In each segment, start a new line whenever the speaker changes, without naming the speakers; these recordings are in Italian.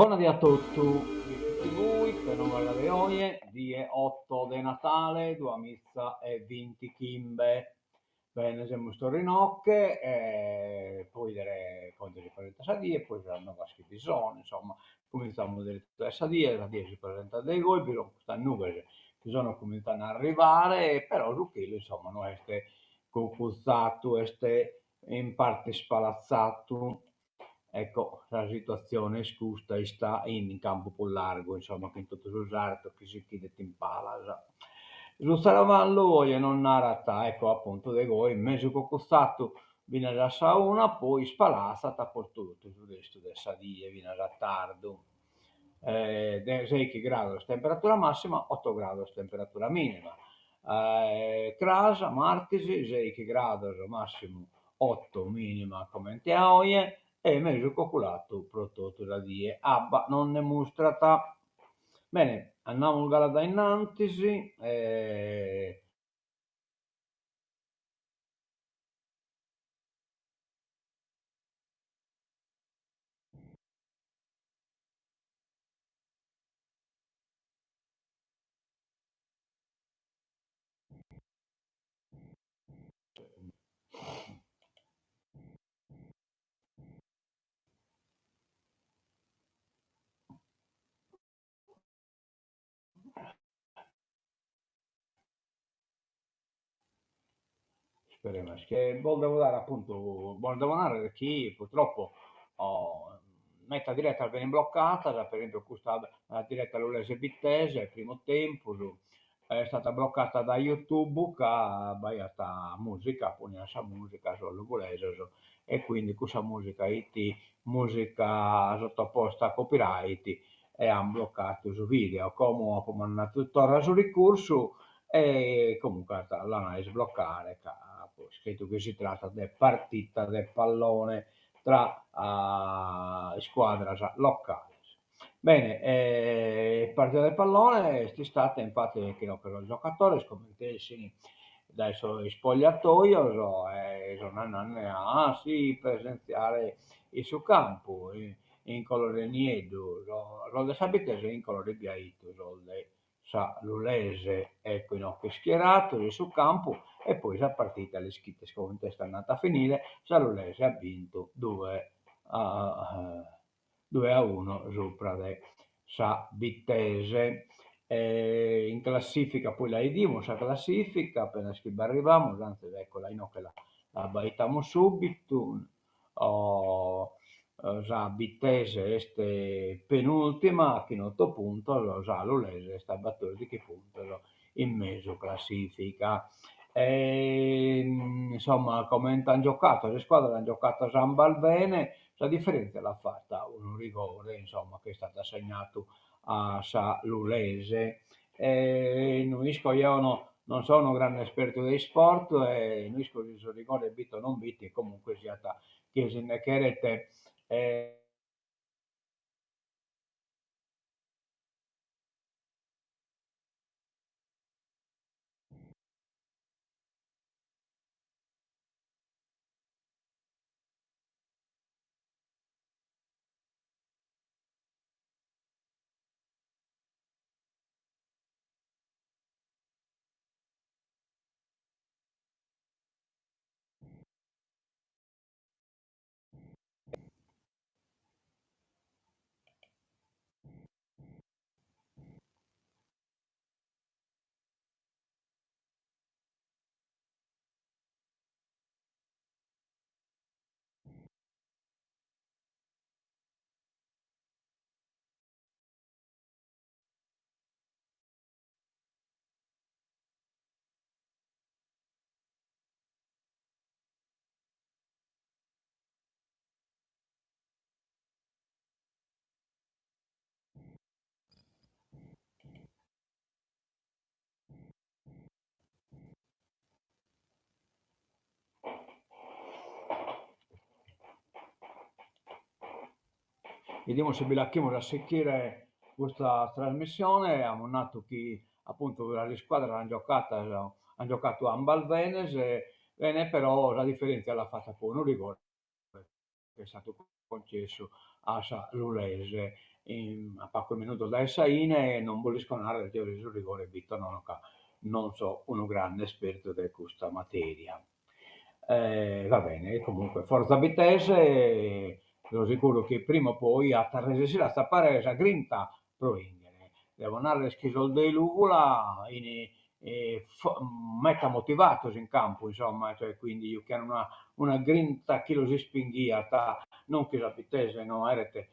Buonasera a tutti voi, per non parlare oggi, die 8 di Natale, due mizza e 20 chimbe. Bene, siamo sto rinocche, poi delle 40 sadie, poi saranno vaschi di zone, insomma, cominciamo delle 3 sadie, la 10 presenta dei gol, però questa nube che sono cominciano ad arrivare, però Rucchillo, insomma, non è concuzzato, è in parte spalazzato. Ecco, la situazione scusta e sta in campo più largo, insomma, che in tutto l'usato che si chiede in pala. Lo Saravallo voglio non narrata, ecco appunto de goi, mezzo coccostato viene da sauna, poi spalassata per tutto il resto del sadie, viene da tardo. 6 gradi temperatura massima, 8 gradi temperatura minima. Crasa, Marchesi, 6 gradi massimo, 8 minima come in oggi e mezzo cocolato prodotto da die. Abba non ne mostrata. Bene, andiamo da innanzi. Speriamo che volevo dare appunto, volevo dare chi purtroppo metta diretta viene bloccata, per esempio questa la diretta all'Ulese Bittese, il primo tempo, è stata bloccata da YouTube che ha sbagliata musica, pone la musica sull'Ulese, e quindi questa musica, musica sottoposta a copyright, e hanno bloccato il video, come ho mandato tutto sul ricorso e comunque l'hanno sbloccare, scritto che si tratta di partita del pallone tra squadre locali. Bene, partita del pallone è stata infatti che no, per i giocatori scommettessi dai suoi spogliatoi sono andati a sì, presenziare il suo campo in colore niedo, rolle sapete in colore biaito, rolle sa l'Ulese ecco in occhio schierato sul campo e poi la partita le scritte sconte è andata a finire, Salulese ha vinto 2-1 sopra de Sa Vittese. In classifica poi la idimo, sa classifica, appena scrive arriviamo, anzi eccola, no, che la baitiamo subito. Oh, già Vittese este penultima, che in 8 punti, già l'Ulese sta battendo di che punto in mezzo classifica. Insomma, come hanno giocato, le squadre hanno giocato a San Balbene, la differenza l'ha fatta un rigore, insomma, che è stato assegnato a Salulese. Noi io non sono un grande esperto dei sport, e noi il rigore vito non viti, comunque sia che se ne chiarete. Vediamo se vi lasciamo a seguire questa trasmissione. Abbiamo nato che appunto le squadre hanno giocato a Ambalvenese, bene, però la differenza l'ha fatta poi un rigore che è stato concesso a l'Ulese a poco minuto da Essaine e non volisco andare teoria sul rigore Vittor Nonoca, non so un grande esperto di questa materia. Va bene, comunque Forza Vitesse, sono sicuro che prima o poi a Tarrese si la sta paresa grinta proingere. Devono andare schiso dei Lugula metta motivato in campo, insomma, cioè, quindi io che una grinta che lo si spinghia, non che la Vitesse, no, erete,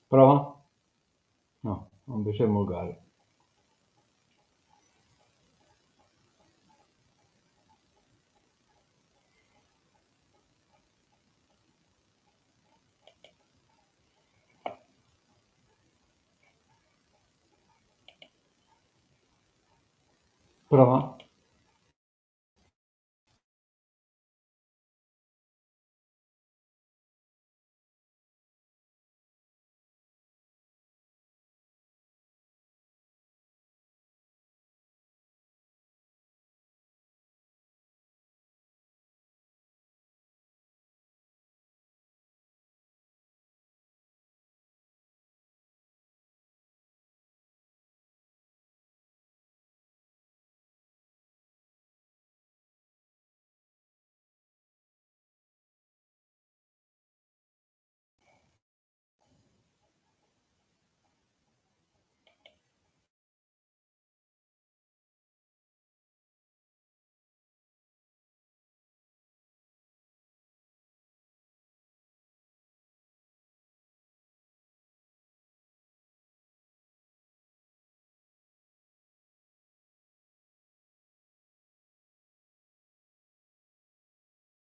prova? No, non mi sembra uguale. Prova?